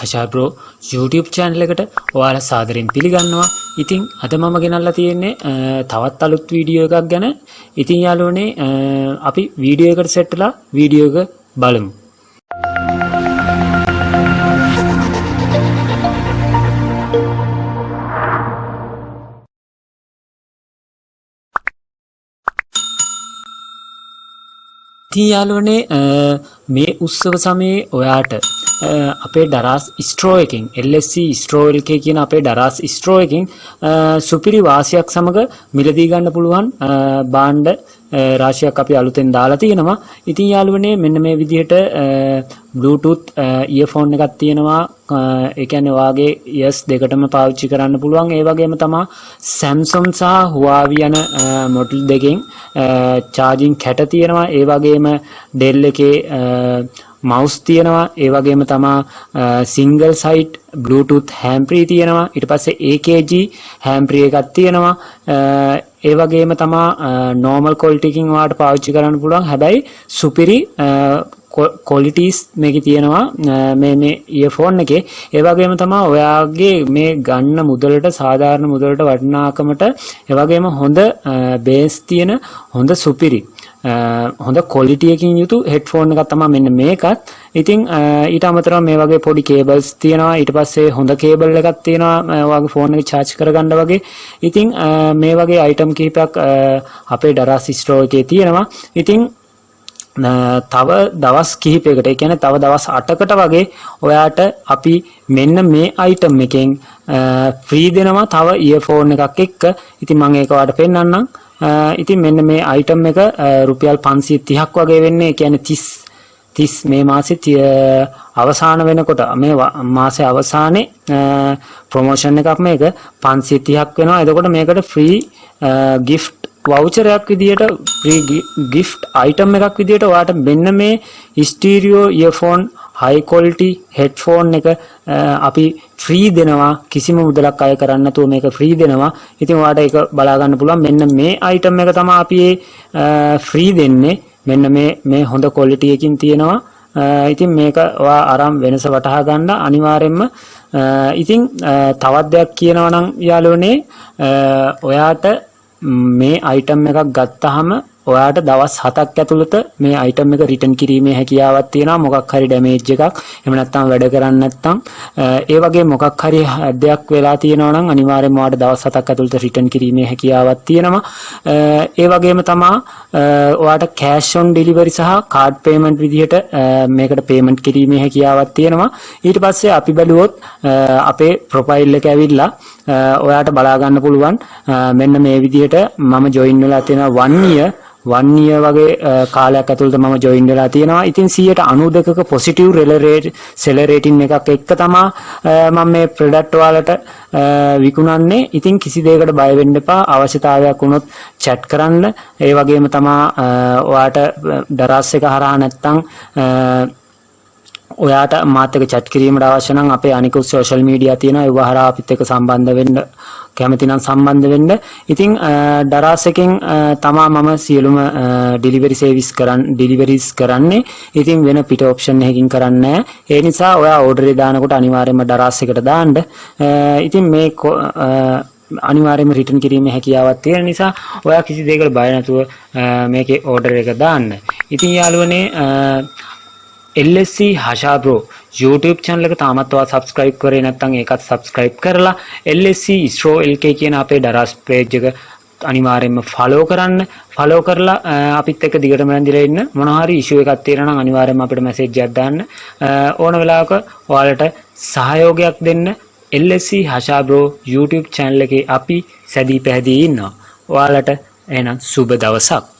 හෂාබ්‍රෝ YouTube channel එකට ඔයාලා සාදරයෙන් පිළිගන්නවා. ඉතින් අද මම ගෙනල්ලා තියෙන්නේ තවත් අලුත් වීඩියෝ එකක් ගැන. ඉතින් යාළුවනේ අපි වීඩියෝ එකට සෙට් වෙලා වීඩියෝ එක බලමු. ඉතින් යාළුවනේ මේ උත්සව සමයේ ඔයාට අපේ දරාස් ස්ට්‍රෝ එකකින් LSC ස්ට්‍රෝ LK කියන අපේ දරාස් ස්ට්‍රෝ එකකින් සුපිරි වාසියක් සමග මිලදී ගන්න පුළුවන් භාණ්ඩ රාශියක් අපි අලුතෙන් දාලා තියෙනවා. ඉතින් යාළුවනේ මෙන්න මේ විදිහට Bluetooth earphone එකක් තියෙනවා. ඒ කියන්නේ ඔයාගේ ears දෙකටම පාවිච්චි කරන්න පුළුවන්. ඒ වගේම තමයි Samsung සහ Huawei යන මොඩල් දෙකෙන් charging කැට තියෙනවා. ඒ වගේම Dell එකේ mouse තියෙනවා. ඒ වගේම තමයි single side Bluetooth handfree තියෙනවා. ඊට පස්සේ AKG handfree එකක් තියෙනවා. ඒ වගේම තමයි normal quality එකකින් ඔයාලට පාවිච්චි කරන්න පුළුවන්. හැබැයි සුපිරි qualities මේකේ තියෙනවා මේ earphone එකේ. ඒ වගේම තමයි ඔයාගේ මේ ගන්න මුදලට සාධාරණ මුදලට වටිනාකමට ඒ වගේම හොඳ bass තියෙන හොඳ සුපිරි හොඳ quality එකකින් යුතු headphone එකක් තමයි මෙන්න මේකත්. ඉතින් ඊට අමතරව මේ වගේ පොඩි cables තියෙනවා. ඊට පස්සේ හොඳ cable එකක් තියෙනවා ඔයාගේ phone එක charge කරගන්න වගේ. ඉතින් මේ වගේ item කිහිපයක් අපේ දරාස් ස්ටෝ එකේ තියෙනවා. ඉතින් තව දවස් කිහිපයකට ඒ කියන්නේ තව දවස් 8කට වගේ ඔයාට අපි මෙන්න මේ item එකෙන් free දෙනවා තව earphone එකක් එක්ක. ඉතින් මම ඒක ඔයාලට පෙන්නන්නම්. ඉතින් මෙන්න මේ item එක රුපියල් 530ක් වගේ වෙන්නේ. ඒ කියන්නේ 30 මේ මාසේ අවසාන වෙනකොට මේ මාසේ අවසානයේ ප්‍රොමෝෂන් එකක් මේක 530ක් වෙනවා. එතකොට මේකට free gift voucher එකක් විදියට free gift item එකක් විදියට ඔයාට මෙන්න මේ stereo earphone high quality headphone එක අපි free දෙනවා. කිසිම මුදලක් අය කරන්න නැතුව මේක free දෙනවා. ඉතින් ඔයාට ඒක බලා ගන්න පුළුවන්. මෙන්න මේ item එක තමයි අපි free දෙන්නේ. මෙන්න මේ හොඳ quality එකකින් තියෙනවා. ඉතින් මේක ඔයා අරන් වෙනස වටහා ගන්න අනිවාර්යෙන්ම. ඉතින් තවත් දෙයක් කියනවා නම් යාළුවනේ ඔයාට මේ item එකක් ගත්තාම ඔයාට දවස් 7ක් ඇතුළත මේ item එක return කිරීමේ හැකියාවක් තියෙනවා. මොකක් හරි damage එකක් එහෙම නැත්නම් වැඩ කරන්නේ නැත්නම් ඒ වගේ මොකක් හරි දෙයක් වෙලා තියෙනවා නම් අනිවාර්යෙන්ම ඔයාට දවස් 7ක් ඇතුළත return කිරීමේ හැකියාවක් තියෙනවා. ඒ වගේම තමයි ඔයාට cash on delivery සහ card payment විදිහට මේකට payment කිරීමේ හැකියාවක් තියෙනවා. ඊට පස්සේ අපි බැලුවොත් අපේ profile එක ඇවිල්ලා ඔයාට බලා ගන්න පුළුවන් මෙන්න මේ විදිහට මම join වෙලා තියෙනවා 1 year වගේ කාලයක් ඇතුළත මම join වෙලා තියෙනවා. ඉතින් 92ක positive seller rating එකක් එක්ක තමයි මම මේ product වලට විකුණන්නේ. ඉතින් කිසි දෙයකට බය වෙන්න එපා. අවශ්‍යතාවයක් වුණොත් chat කරන්න. ඒ වගේම තමයි ඔයාට දරාස් එක හරහා නැත්තම් ඔයාට මාත් එක්ක chat කිරීමට අවශ්‍ය නම් අපේ අනිකුත් social media තියෙනවා. ඒව හරහා අපිත් එක්ක සම්බන්ධ වෙන්න කැමති නම් සම්බන්ධ වෙන්න. ඉතින් දරාස් එකෙන් තමා මම සියලුම deliveries කරන්නේ. ඉතින් වෙන පිට option එකකින් කරන්නේ නැහැ. ඒ නිසා ඔයා order එක දානකොට අනිවාර්යයෙන්ම දරාස් එකට දාන්න. ඉතින් මේ අනිවාර්යයෙන්ම return කිරීමේ හැකියාවක් තියෙන නිසා ඔයා කිසි දෙයකට බය නැතුව මේකේ order එක දාන්න. ඉතින් යාළුවනේ LSC හෂාබ්‍රෝ YouTube channel එක තාමත් ඔයා subscribe කරේ නැත්නම් ඒකත් subscribe කරලා LSC ස්ට්‍රෝ LK කියන අපේ දරාස් page එක අනිවාර්යයෙන්ම follow කරලා අපිත් එක්ක දිගටම ඇඳිලා ඉන්න. මොනවා හරි issue එකක් තියෙනවා නම් අනිවාර්යයෙන්ම අපිට message එකක් දාන්න. ඕන වෙලාවක ඔයාලට සහයෝගයක් දෙන්න LSC හෂාබ්‍රෝ YouTube channel එකේ අපි සැදී පැහැදී ඉන්නවා. ඔයාලට එහෙනම් සුබ දවසක්.